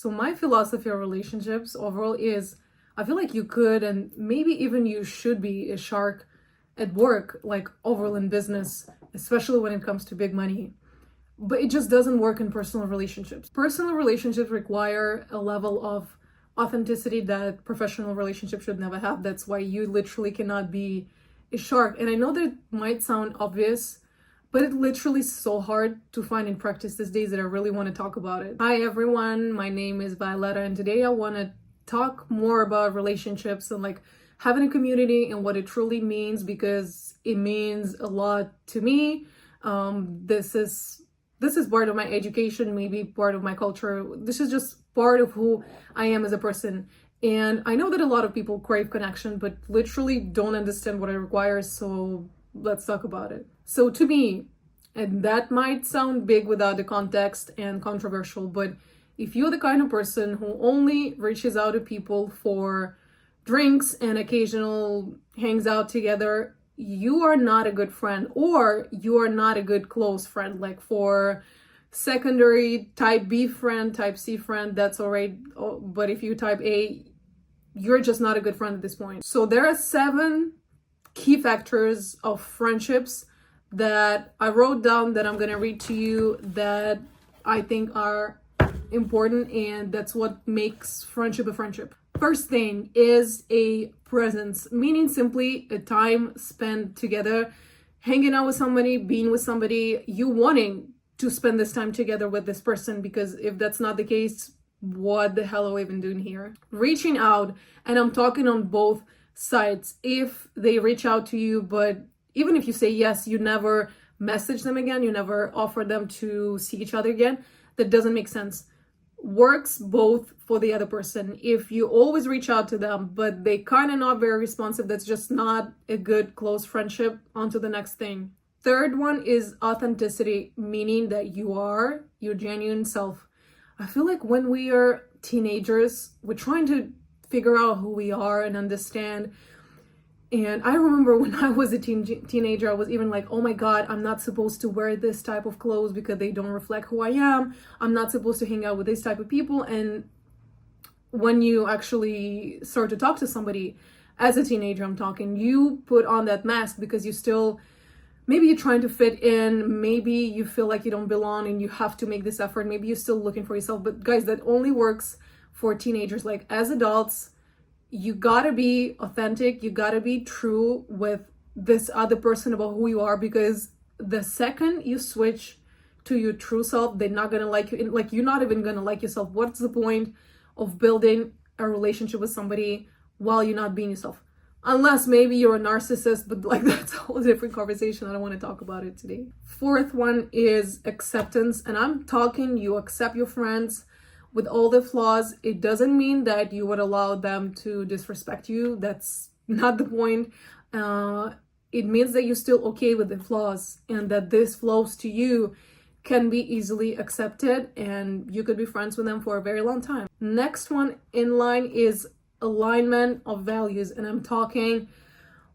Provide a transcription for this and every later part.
So my philosophy of relationships overall is I feel like you could and maybe even you should be a shark at work, like overall in business, especially when it comes to big money. But it just doesn't work in personal relationships. Personal relationships require a level of authenticity that professional relationships should never have. That's why you literally cannot be a shark. And I know that it might sound obvious, but it literally is so hard to find in practice these days that I really want to talk about it. Hi everyone, my name is Violetta, and today I want to talk more about relationships and like having a community and what it truly means, because it means a lot to me. This is part of my education, maybe part of my culture. This is just part of who I am as a person. And I know that a lot of people crave connection, but literally don't understand what it requires. So let's talk about it. So to me, and that might sound big without the context and controversial, but if you're the kind of person who only reaches out to people for drinks and occasional hangs out together, you are not a good friend, or you are not a good close friend. Like for secondary type B friend, type C friend, that's all right. But if you type A, you're just not a good friend at this point. So there are 7 key factors of friendships that I wrote down that I'm gonna read to you that I think are important, and that's what makes friendship a friendship. First thing is a presence, meaning simply a time spent together, hanging out with somebody, being with somebody, you wanting to spend this time together with this person, because if that's not the case, what the hell are we even doing here? Reaching out, and I'm talking on both sides. If they reach out to you, but even if you say yes, you never message them again, you never offer them to see each other again, that doesn't make sense. Works both for the other person. If you always reach out to them, but they kind of not very responsive, that's just not a good close friendship. On to the next thing. Third one is authenticity, meaning that you are your genuine self. I feel like when we are teenagers, we're trying to figure out who we are and understand. And I remember when I was a teenager, I was even like, oh my God, I'm not supposed to wear this type of clothes because they don't reflect who I am. I'm not supposed to hang out with this type of people. And when you actually start to talk to somebody as a teenager, I'm talking, you put on that mask because you still, maybe you're trying to fit in. Maybe you feel like you don't belong and you have to make this effort. Maybe you're still looking for yourself. But guys, that only works for teenagers. Like as adults, you gotta be authentic, you gotta be true with this other person about who you are, because the second you switch to your true self, they're not gonna like you. Like you're not even gonna like yourself. What's the point of building a relationship with somebody while you're not being yourself? Unless maybe you're a narcissist, but like that's a whole different conversation. I don't want to talk about it today. Fourth one is acceptance, and I'm talking you accept your friends with all the flaws. It doesn't mean that you would allow them to disrespect you. That's not the point. It means that you're still okay with the flaws, and that these flaws to you can be easily accepted, and you could be friends with them for a very long time. Next one in line is alignment of values, and I'm talking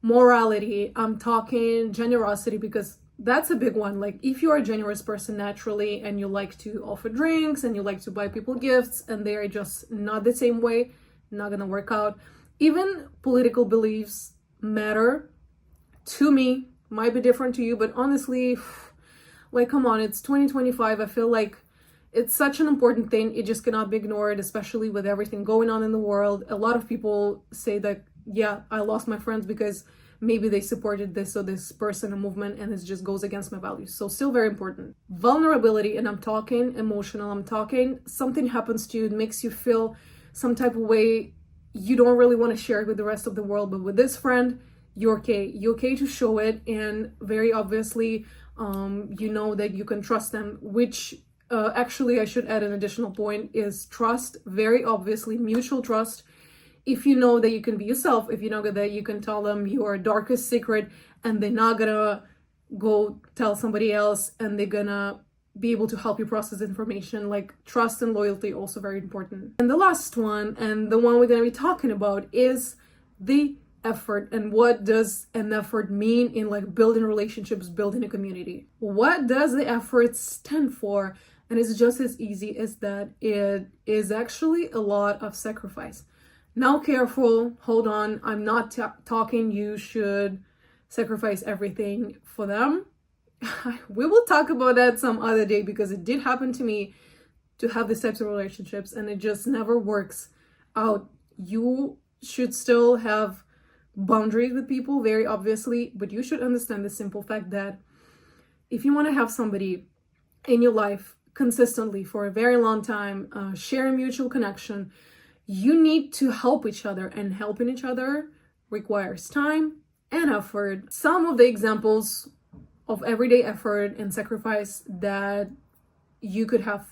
morality, I'm talking generosity, because that's a big one. Like if you're a generous person naturally and you like to offer drinks and you like to buy people gifts and they are just not the same way, not gonna work out. Even political beliefs matter to me, might be different to you, but honestly, like come on, it's 2025. I feel like it's such an important thing. It just cannot be ignored, especially with everything going on in the world. A lot of people say that, yeah, I lost my friends because maybe they supported this or this person or movement, and it just goes against my values. So still very important. Vulnerability, and I'm talking emotional, I'm talking something happens to you, it makes you feel some type of way, you don't really want to share it with the rest of the world, but with this friend, you're okay. You're okay to show it, and very obviously, you know that you can trust them, which actually I should add an additional point is trust, very obviously, mutual trust. If you know that you can be yourself, if you know that you can tell them your darkest secret and they're not gonna go tell somebody else and they're gonna be able to help you process information, like trust and loyalty, also very important. And the last one, and the one we're gonna be talking about, is the effort. And what does an effort mean in like building relationships, building a community? What does the effort stand for? And it's just as easy as that. It is actually a lot of sacrifice. Now, careful, hold on. I'm not talking you should sacrifice everything for them. We will talk about that some other day, because it did happen to me to have these types of relationships and it just never works out. You should still have boundaries with people, very obviously, but you should understand the simple fact that if you want to have somebody in your life consistently for a very long time, share a mutual connection, you need to help each other, and helping each other requires time and effort. Some of the examples of everyday effort and sacrifice that you could have.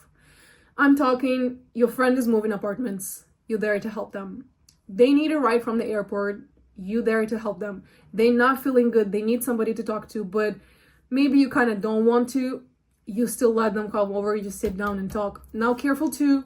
I'm talking, your friend is moving apartments, you're there to help them. They need a ride from the airport, you there to help them. They're not feeling good, they need somebody to talk to, but maybe you kind of don't want to, you still let them come over, you sit down and talk. Now, careful too,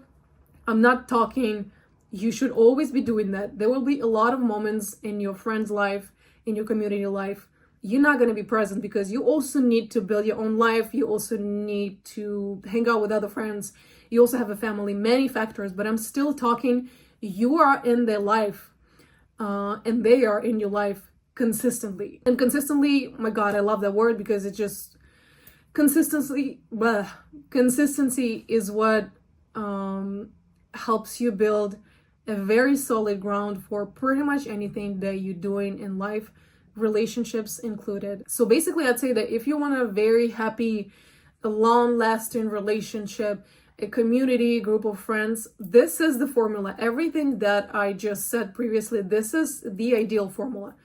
I'm not talking, you should always be doing that. There will be a lot of moments in your friend's life, in your community life, you're not going to be present because you also need to build your own life. You also need to hang out with other friends. You also have a family, many factors, but I'm still talking, you are in their life and they are in your life consistently. And consistently, my God, I love that word, because it just, consistency is what helps you build a very solid ground for pretty much anything that you're doing in life, relationships included. So basically, I'd say that if you want a very happy, a long-lasting relationship, a community, group of friends, this is the formula. Everything that I just said previously, this is the ideal formula.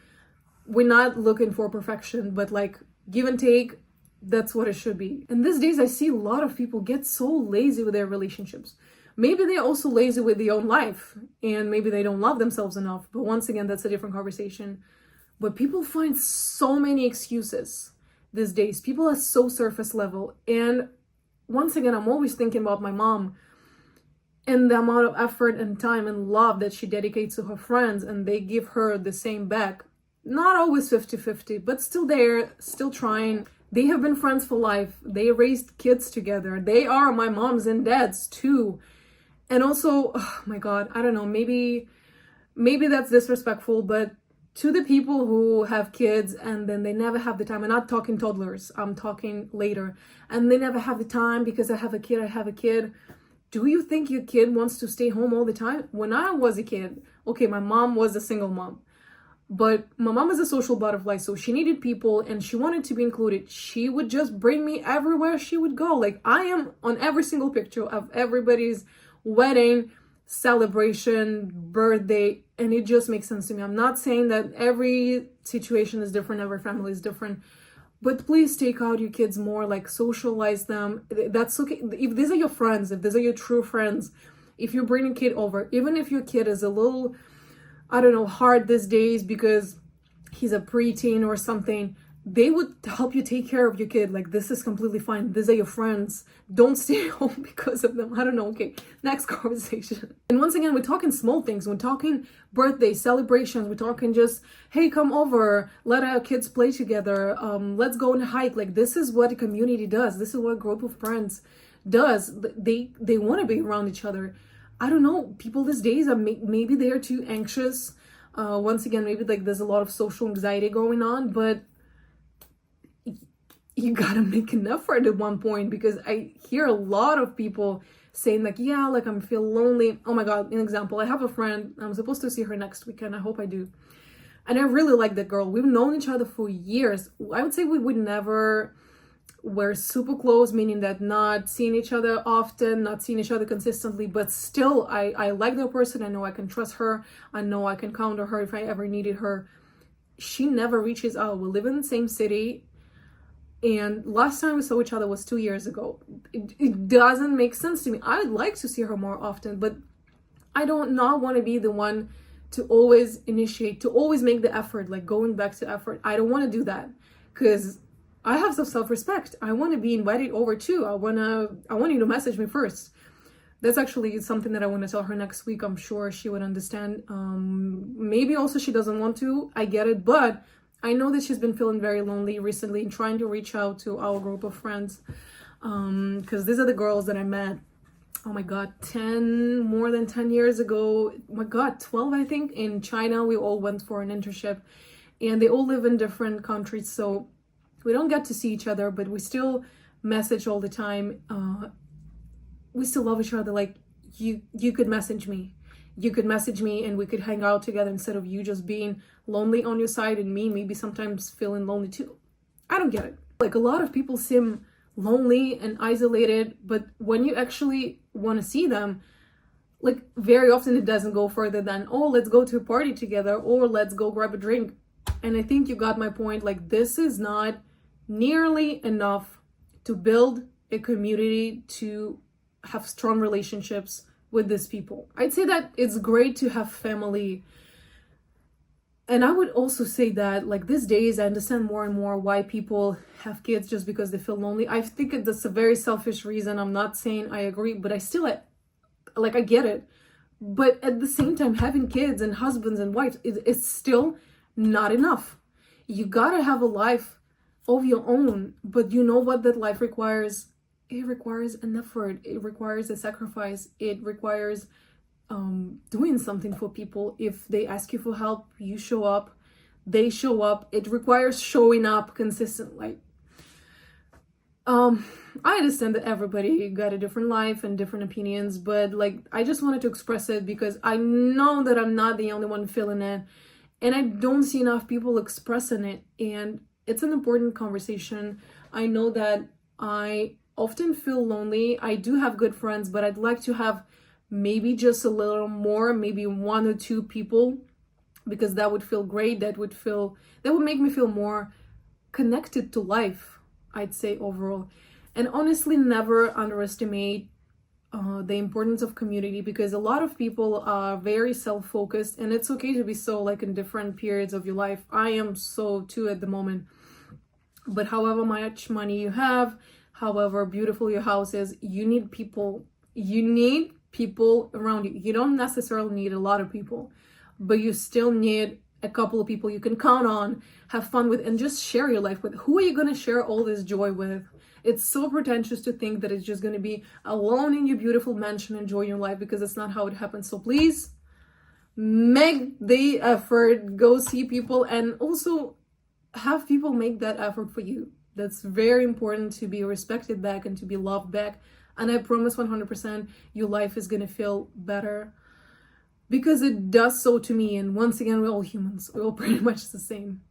We're not looking for perfection, but like give and take, that's what it should be. And these days, I see a lot of people get so lazy with their relationships. Maybe they're also lazy with their own life, and maybe they don't love themselves enough. But once again, that's a different conversation. But people find so many excuses these days. People are so surface level. And once again, I'm always thinking about my mom and the amount of effort and time and love that she dedicates to her friends, and they give her the same back. Not always 50-50, but still there, still trying. They have been friends for life. They raised kids together. They are my moms and dads too. And also, oh my God, I don't know, maybe that's disrespectful, but to the people who have kids and then they never have the time, I'm not talking toddlers, I'm talking later, and they never have the time because I have a kid. Do you think your kid wants to stay home all the time? When I was a kid, okay, my mom was a single mom, but my mom is a social butterfly, so she needed people and she wanted to be included. She would just bring me everywhere she would go. Like, I am on every single picture of everybody's wedding, celebration, birthday, and it just makes sense to me. I'm not saying that every situation is different, every family is different, but please take out your kids more, like socialize them. That's okay. If these are your friends, if these are your true friends, if you bring a kid over, even if your kid is a little, I don't know, hard these days because he's a preteen or something, they would help you take care of your kid. Like, this is completely fine. These are your friends. Don't stay home because of them. I don't know. Okay, next conversation. And once again, we're talking small things. We're talking birthday celebrations. We're talking just, hey, come over. Let our kids play together. Let's go on a hike. Like, this is what a community does. This is what a group of friends does. They want to be around each other. I don't know. People these days are maybe they are too anxious. Once again, maybe like there's a lot of social anxiety going on, but you gotta make an effort at one point, because I hear a lot of people saying like, yeah, like I'm feel lonely. Oh my God, an example, I have a friend, I'm supposed to see her next weekend, I hope I do. And I really like that girl. We've known each other for years. I would say we would never were super close, meaning that not seeing each other often, not seeing each other consistently, but still I like that person. I know I can trust her. I know I can count on her if I ever needed her. She never reaches out. We live in the same city. And last time we saw each other was 2 years ago. It doesn't make sense to me. I would like to see her more often, but I don't not want to be the one to always initiate, to always make the effort, like going back to effort. I don't want to do that because I have some self-respect. I want to be invited over too. I want you to message me first. That's actually something that I want to tell her next week. I'm sure she would understand. Maybe also she doesn't want to. I get it, but I know that she's been feeling very lonely recently and trying to reach out to our group of friends. Because these are the girls that I met, oh my god, more than 10 years ago, oh my god, 12 I think, in China. We all went for an internship, and they all live in different countries, so we don't get to see each other, but we still message all the time. We still love each other. Like, you could message me, and we could hang out together instead of you just being lonely on your side and me maybe sometimes feeling lonely too. I don't get it. Like, a lot of people seem lonely and isolated, but when you actually want to see them, like, very often it doesn't go further than, oh, let's go to a party together, or let's go grab a drink. And I think you got my point. Like, this is not nearly enough to build a community, to have strong relationships with these people. I'd say that it's great to have family. And I would also say that, like, these days I understand more and more why people have kids just because they feel lonely. I think that's a very selfish reason. I'm not saying I agree, but I still, like, I get it. But at the same time, having kids and husbands and wives is still not enough. You gotta have a life of your own, but you know what that life requires? It requires an effort. It requires a sacrifice. It requires doing something for people. If they ask you for help, you show up. They show up. It requires showing up consistently. I understand that everybody got a different life and different opinions, but, like, I just wanted to express it because I know that I'm not the only one feeling it, and I don't see enough people expressing it, and it's an important conversation. I know that I often feel lonely. I do have good friends, but I'd like to have maybe just a little more, maybe 1 or 2 people, because that would feel great. That would make me feel more connected to life, I'd say, overall. And honestly, never underestimate the importance of community, because a lot of people are very self-focused, and it's okay to be so, like, in different periods of your life. I am so too at the moment. But however much money you have, however beautiful your house is, you need people. You need people around you. You don't necessarily need a lot of people, but you still need a couple of people you can count on, have fun with, and just share your life with. Who are you going to share all this joy with? It's so pretentious to think that it's just going to be alone in your beautiful mansion enjoying your life, because that's not how it happens. So please make the effort, go see people, and also have people make that effort for you. That's very important, to be respected back and to be loved back. And I promise 100% your life is going to feel better, because it does so to me. And once again, we're all humans. We're all pretty much the same.